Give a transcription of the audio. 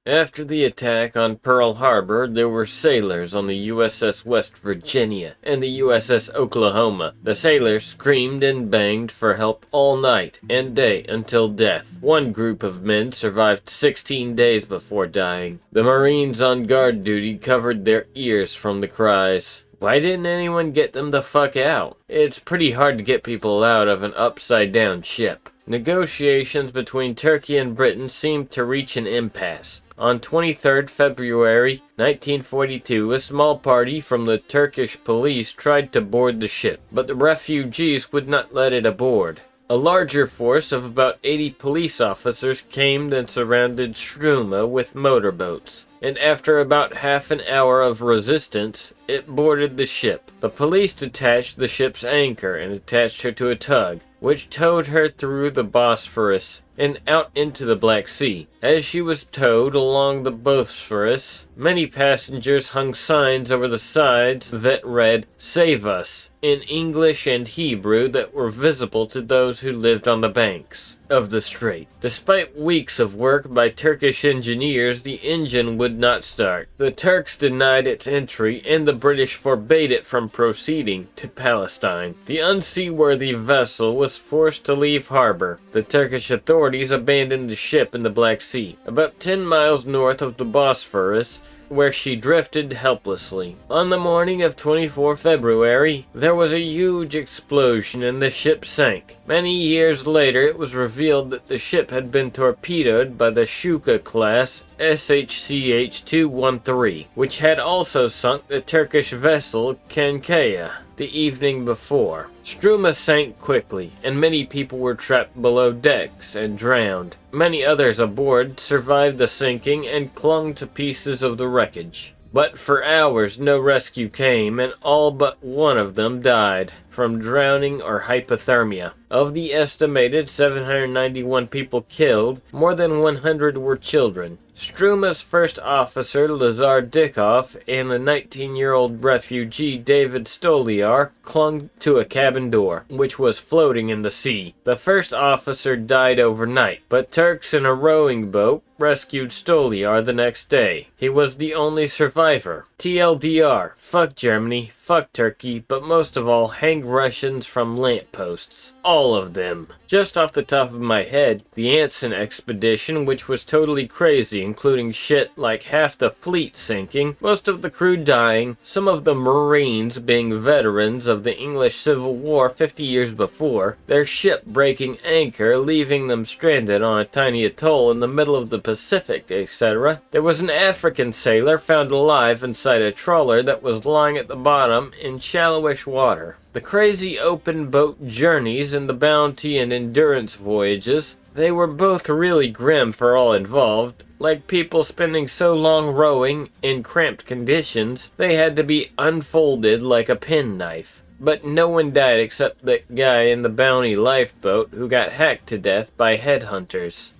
After the attack on Pearl Harbor, there were sailors on the USS West Virginia and the USS Oklahoma. The sailors screamed and banged for help all night and day until death. One group of men survived 16 days before dying. The Marines on guard duty covered their ears from the cries. Why didn't anyone get them the fuck out? It's pretty hard to get people out of an upside-down ship. Negotiations between Turkey and Britain seemed to reach an impasse. On 23rd February 1942, a small party from the Turkish police tried to board the ship, but the refugees would not let it aboard. A larger force of about 80 police officers came and surrounded Struma with motorboats, and after about half an hour of resistance, it boarded the ship. The police detached the ship's anchor and attached her to a tug, which towed her through the Bosphorus and out into the Black Sea. As she was towed along the Bosphorus, many passengers hung signs over the sides that read, "Save us," in English and Hebrew that were visible to those who lived on the banks of the strait. Despite weeks of work by Turkish engineers, the engine would not start. The Turks denied its entry, and the British forbade it from proceeding to Palestine. The unseaworthy vessel was forced to leave harbor. The Turkish authorities abandoned the ship in the Black Sea, about 10 miles north of the Bosphorus, where she drifted helplessly. On the morning of 24 February, there was a huge explosion and the ship sank. Many years later, it was revealed that the ship had been torpedoed by the Shuka-class SHCH-213, which had also sunk the Turkish vessel Kankaya the evening before. Struma sank quickly, and many people were trapped below decks and drowned. Many others aboard survived the sinking and clung to pieces of the wreckage. But for hours no rescue came, and all but one of them died from drowning or hypothermia. Of the estimated 791 people killed, more than 100 were children. Struma's first officer, Lazar Dikov, and the 19-year-old refugee David Stoliar clung to a cabin door, which was floating in the sea. The first officer died overnight, but Turks in a rowing boat rescued Stoliar the next day. He was the only survivor. TLDR, fuck Germany, fuck Turkey, but most of all, hang Russians from lampposts. All of them. Just off the top of my head, the Anson expedition, which was totally crazy, including shit like half the fleet sinking, most of the crew dying, some of the Marines being veterans of the English Civil War 50 years before, their ship breaking anchor, leaving them stranded on a tiny atoll in the middle of the Pacific, etc. There was an African sailor found alive inside a trawler that was lying at the bottom in shallowish water. The crazy open boat journeys and the bounty and endurance voyages, they were both really grim for all involved, like people spending so long rowing in cramped conditions they had to be unfolded like a penknife. But no one died except that guy in the bounty lifeboat who got hacked to death by headhunters.